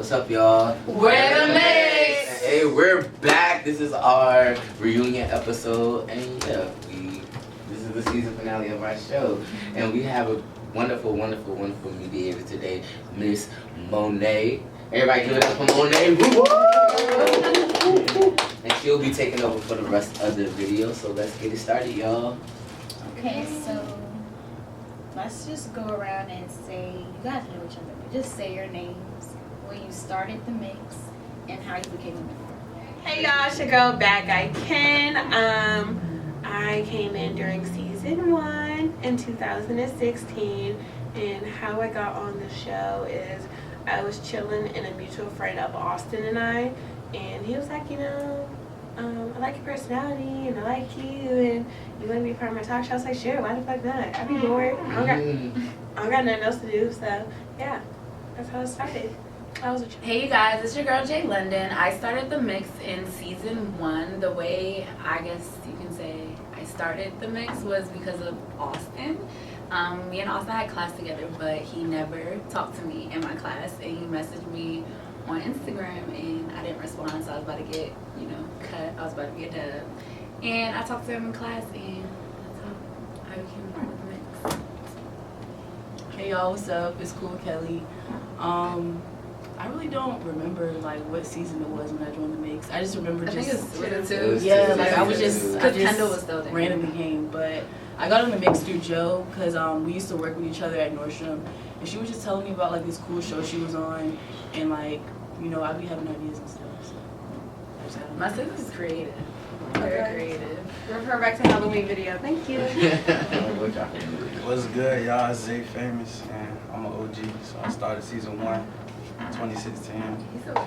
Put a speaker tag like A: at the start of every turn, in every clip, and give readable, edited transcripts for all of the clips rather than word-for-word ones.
A: What's up, y'all?
B: We're the Mix!
A: Hey, we're back. This is our reunion episode, and yeah, this is the season finale of our show, and we have a wonderful mediator today, Miss Monet. Everybody give it up for Monet. And she'll be taking over for the rest of the video, so let's get it started, y'all.
C: Okay, so let's just go around and say, you guys know each other, but just say your names, where you started the mix, and how you became a member.
B: Hey y'all, it's your girl Bad Guy Ken. I came in during season 1 in 2016, and how I got on the show is I was chilling and a mutual friend of Austin and I, and he was like, you know, I like your personality and I like you and you want to be part of my talk show. I was like, sure, why the fuck not? I'd be bored. I don't got nothing else to do, so yeah, that's how it started.
D: Hey you guys, it's your girl Jay London. I started the mix in season 1. The way I guess you can say I started the mix was because of Austin. Me and Austin had class together, but he never talked to me in my class, and he messaged me on Instagram, and I didn't respond, so I was about to get, cut. I was about to get dubbed, and I talked to him in class, and that's how I became a part of the mix.
E: Hey y'all, what's up? It's Cool Kelly. I really don't remember like what season it was when I joined the mix. I just remember
D: I think
E: just
D: it's two.
E: yeah, like I was just
D: because Kendall was still there.
E: Randomly came, but I got on the mix through Joe because we used to work with each other at Nordstrom, and she was just telling me about like this cool show she was on, and like I'd be having ideas and stuff. So I just got on.
D: My sister's creative, very creative.
B: Refer back to Halloween video. Thank you.
F: What's good, y'all? It's Zay Famous, and I'm an OG, so I started season 1, 2016.
D: He's so good.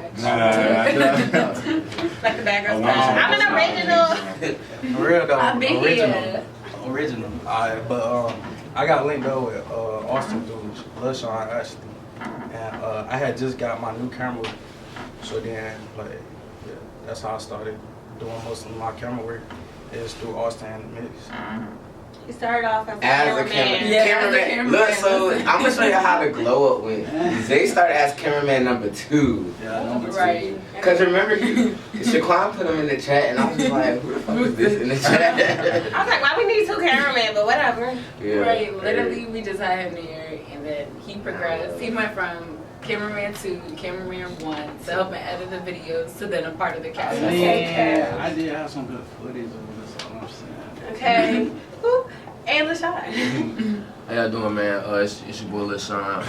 B: Like the bad girl style. I'm an original.
F: For real though,
D: I've been here.
F: original. Alright, but I got linked up with Austin through LaShawn actually, and I had just got my new camera, so then like yeah, that's how I started doing most of my camera work. Is through Austin and the mix.
B: He started off as a
A: Cameraman. Look, so I'm gonna show you how the glow up went. Zay started as cameraman number 2.
F: Yeah, number 2.
D: Right.
A: Cause remember, Shaquan put him in the chat, and I was just like, who the fuck is this in the chat?
B: I was like, why we need 2 cameramen, but whatever.
A: Yeah,
D: Right, literally we just had him there, and then he progressed. He went from cameraman 2 to cameraman 1 to helping edit the videos to then a part of the cast.
F: Yeah, I did have some good footage of this, all I'm saying.
B: Okay. Whoop. And LaShawn.
G: How y'all doing, man? It's your boy LaShawn.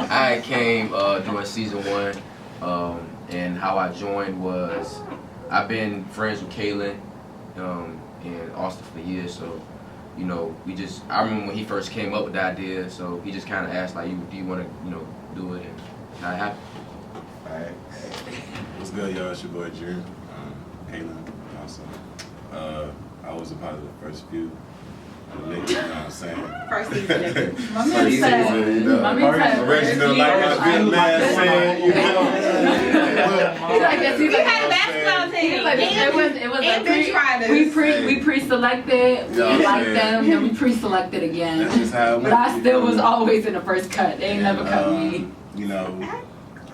G: I came during season 1, and how I joined was I've been friends with Kaylin and Austin for years, so I remember when he first came up with the idea, so he just kind of asked like, do you want to do it, and that happened.
H: Alright. What's good, y'all? It's your boy Drew. Kaylin also. I was a part of the first few. You know what I'm saying?
B: First season.
D: My man said,
H: original, like my good man said, you know.
B: We had a basketball team.
D: It was we pre-selected, we liked them, then we pre-selected again.
H: That's just how it went.
D: But I still was always in the first cut. They ain't never cut me.
H: You know,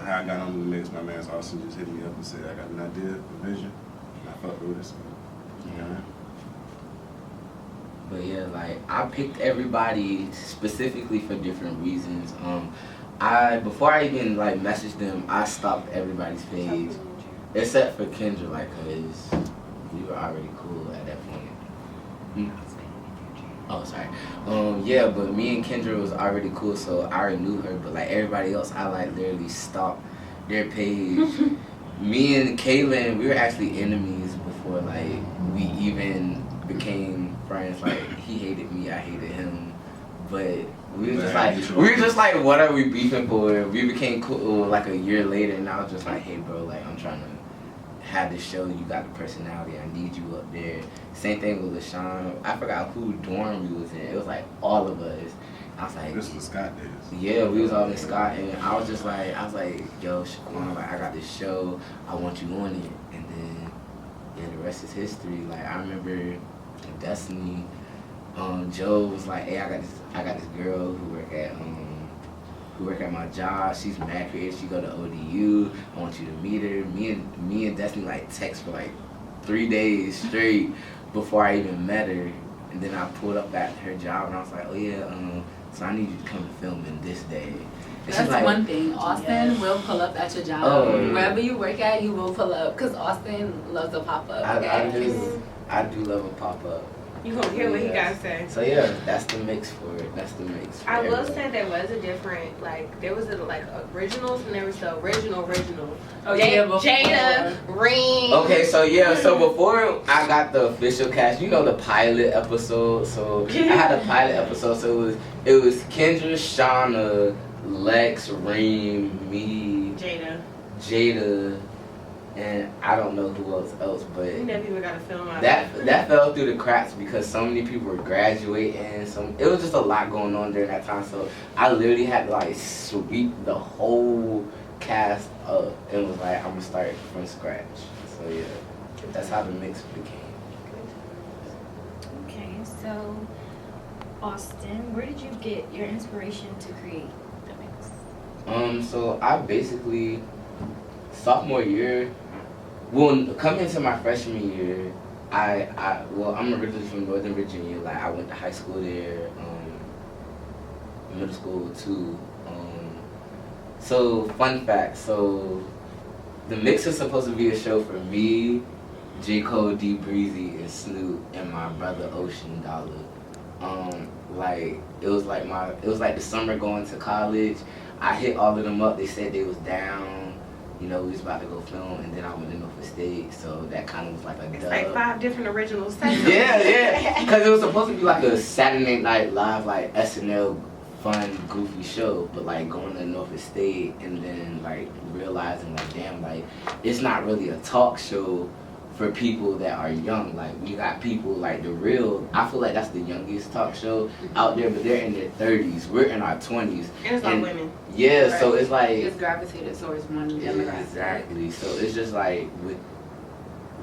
H: how I got on the mix, my man Austin just hit me up and said, I got an idea, a vision, and I fucked with it, so,
A: But yeah, like I picked everybody specifically for different reasons. Before I even like messaged them, I stopped everybody's page except for Kendra, like, cause we were already cool at that point. Oh, sorry. Yeah, but me and Kendra was already cool, so I already knew her. But like everybody else, I like literally stopped their page. Me and Kaylin, we were actually enemies before like we even became friends. Like he hated me, I hated him, but we were just like, what are we beefing for? We became cool like a year later, and I was just like, hey bro, like I'm trying to have this show. You got the personality. I need you up there. Same thing with LaShawn. I forgot who dorm we was in. It was like all of us. I was like,
H: this was Scott days.
A: Yeah, we was all in Scott, and I was like, yo, Shaquan, like I got this show. I want you on it, and then yeah, the rest is history. Like I remember in Destiny, Joe was like, hey, I got this girl who who work at my job. She's mad creative. She go to ODU. I want you to meet her. Me and Destiny like text for like 3 days straight before I even met her. And then I pulled up at her job and I was like, oh yeah, so I need you to come to film in this day. And
D: That's
A: like,
D: one thing. Austin will pull up at your job. Wherever you work at, you will pull up. Because Austin loves a pop-up.
A: I do love a pop-up.
B: You gonna hear what he got to say.
A: So yeah, that's the mix for it. That's the mix for
B: I will
A: everybody.
B: say there was a different, like, there was like originals and there was the original.
D: Oh, yeah, before.
B: Jada, Ring.
A: Okay, so yeah, so before I got the official cast, you know the pilot episode. So I had a pilot episode. So it was Kendra, Shauna, Lex, Reem, me, Jada, and I don't know who else, but
B: You never even got a film out
A: that fell through the cracks because so many people were graduating. It was just a lot going on during that time. So I literally had to like sweep the whole cast up and was like, I'm gonna start from scratch. So yeah, that's how the mix became.
C: Okay, so Austin, where did you get your inspiration to create the mix?
A: So I basically sophomore year, coming into my freshman year, I'm originally from Northern Virginia. Like I went to high school there, middle school too. So fun fact, so the mix is supposed to be a show for me, J. Cole, D Breezy, and Snoop, and my brother Ocean Dollar. It was like the summer going to college. I hit all of them up. They said they was down. You know, we was about to go film, and then I went to Norfolk State, so that kind of was like a
B: It's
A: dub.
B: like 5 different originals.
A: Yeah, because it was supposed to be like a Saturday Night Live, like SNL fun, goofy show, but like going to Norfolk State and then like realizing like, damn, like it's not really a talk show for people that are young. Like we got people like I feel like that's the youngest talk show out there, but they're in their 30s. We're in our 20s.
B: And it's all women.
A: Yeah,
D: Right.
A: so it's like
D: It's gravitated towards one demographic.
A: exactly. So it's just like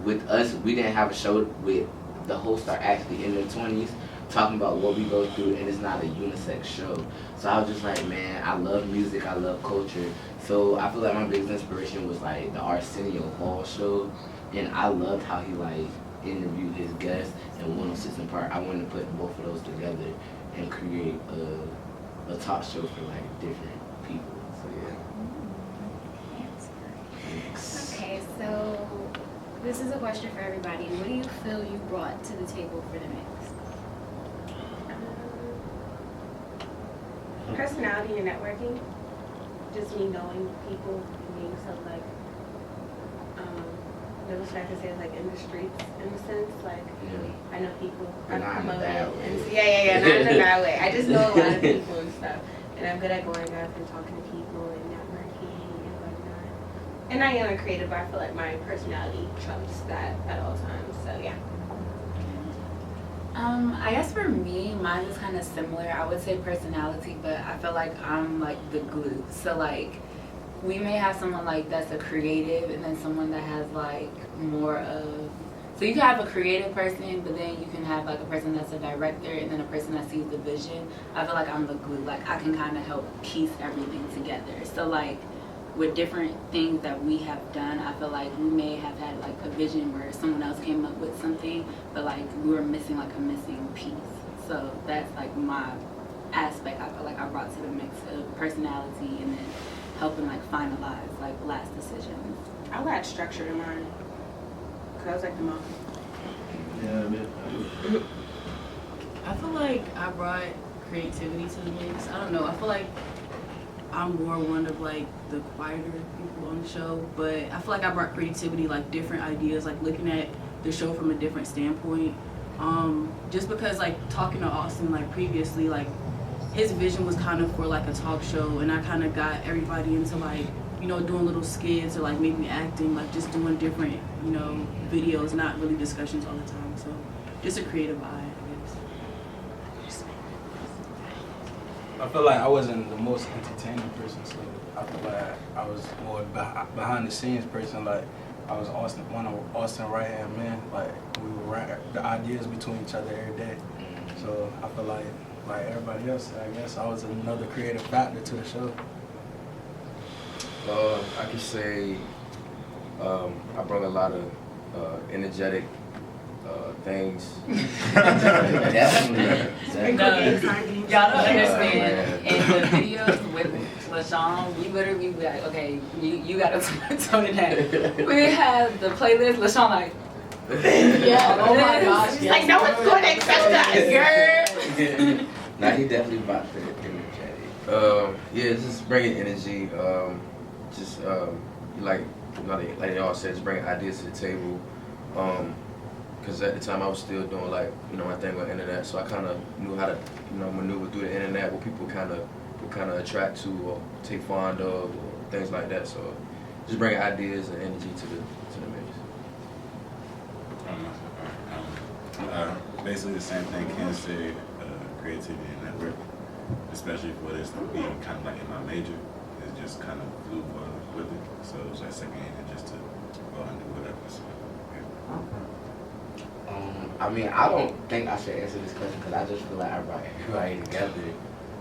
A: with us, we didn't have a show with the hosts are actually in their 20s talking about what we go through, and it's not a unisex show. So I was just like, man, I love music, I love culture. So I feel like my biggest inspiration was like the Arsenio Hall show, and I loved how he like interviewed his guests and 106 in Park. I wanted to put both of those together and create a talk show for like different people. So yeah. Thanks.
C: Okay, so this is a question for everybody. What do you feel you brought to the table for the mix?
B: Personality and networking. Just me knowing people and being so like, I wish I could say like in the streets in a sense. Like I know people.
A: But not in a bad way.
B: Yeah, not in a bad way. I just know a lot of people and stuff. And I'm good at going out and talking to people and networking and whatnot. And I am a creative, but I feel like my personality trumps that at all times. So yeah.
D: I guess for me, mine is kind of similar. I would say personality, but I feel like I'm like the glue. So like, we may have someone like that's a creative, and then someone that has like more of. So you can have a creative person, but then you can have like a person that's a director, and then a person that sees the vision. I feel like I'm the glue. Like I can kind of help piece everything together. So like, with different things that we have done, I feel like we may have had like a vision where someone else came up with something, but like we were missing like a missing piece. So that's like my aspect I feel like I brought to the mix of personality and then helping like finalize like last decisions.
B: I'll add structure to mine. Cause I was like the mom.
F: Yeah, man.
E: I feel like I brought creativity to the mix. I don't know. I feel like I'm more one of like the quieter people on the show, but I feel like I brought creativity, like different ideas, like looking at the show from a different standpoint. Just because like talking to Austin like previously, like his vision was kind of for like a talk show, and I kind of got everybody into like, you know, doing little skits or like maybe acting, like just doing different, you know, videos, not really discussions all the time. So just a creative eye, I guess.
F: I feel like I wasn't the most entertaining person, so I feel like I was more behind the scenes person. Like I was one of Austin right hand man. Like we would write the ideas between each other every day. So I feel like like everybody else. I guess I was another creative factor to the show.
G: I could say I brought a lot of energetic things.
A: Definitely.
D: Y'all don't understand. In the videos with LaShawn, we literally be like, okay, you gotta tone it down. We have the playlist, LaShawn like,
E: Yeah, oh my gosh.
B: She's like, no one's going to accept us, girl.
A: Now he definitely brought the energetic.
G: Yeah, just bringing energy. Just like they all said, just bringing ideas to the table. Because at the time I was still doing like my thing with the internet, so I kind of knew how to maneuver through the internet, what people kind of attract to or take fond of or things like that. So just bringing ideas and energy to the mix.
H: Basically the same thing Ken said, creativity and network, especially for this being kind of like in my major, it just kind of flew with it. So it was like second hand just to go and do whatever. So, yeah.
A: I mean, I don't think I should answer this question because I just feel like I brought everybody together.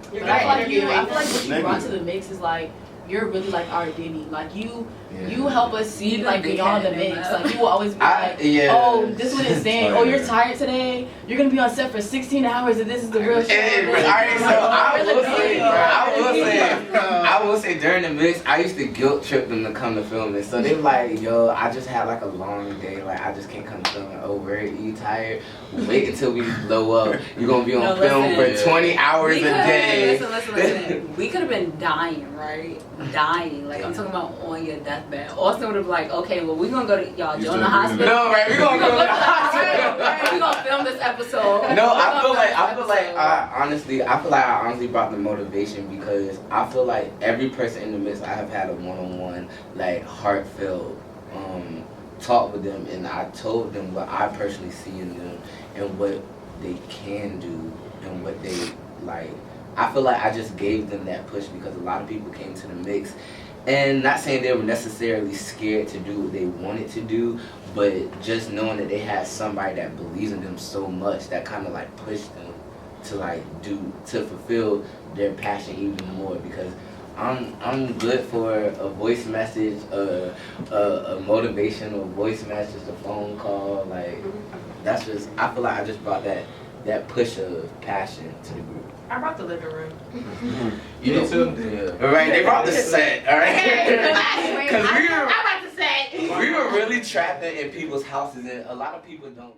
E: I feel like what you brought to the mix is like you're really like our Diddy. Like you help us see like beyond the mix. Like you will always be like, oh, this one is saying, oh, you're tired today. You're gonna be on set for 16 hours and this is the real show.
A: I will say during the mix, I used to guilt trip them to come to film it. So they were like, yo, I just had like a long day. Like I just can't come to film it. Oh, where you tired? Wait until we blow up. You're gonna be on film for 20 hours a day.
D: Listen. We could have been dying, right? Dying. Like I'm talking about on your deathbed. Austin would have been like, okay, well we're gonna go to y'all Jonah Hospital.
A: No, right? We're gonna go to the
D: hospital. We're gonna film this episode.
A: No, I feel like I honestly brought the motivation because I feel like every person in the mix I have had a one-on-one, like heartfelt talk with them, and I told them what I personally see in them and what they can do and what they like. I feel like I just gave them that push because a lot of people came to the mix, and not saying they were necessarily scared to do what they wanted to do, but just knowing that they had somebody that believes in them so much that kind of like pushed them to fulfill their passion even more. Because I'm good for a voice message, a motivational voice message, a phone call. Like that's just, I feel like I just brought that push of passion to the group.
B: I brought the living room.
A: You know, right? They brought the set, all right? Because
B: I'm about to say.
A: we were really trapping in people's houses, and a lot of people don't.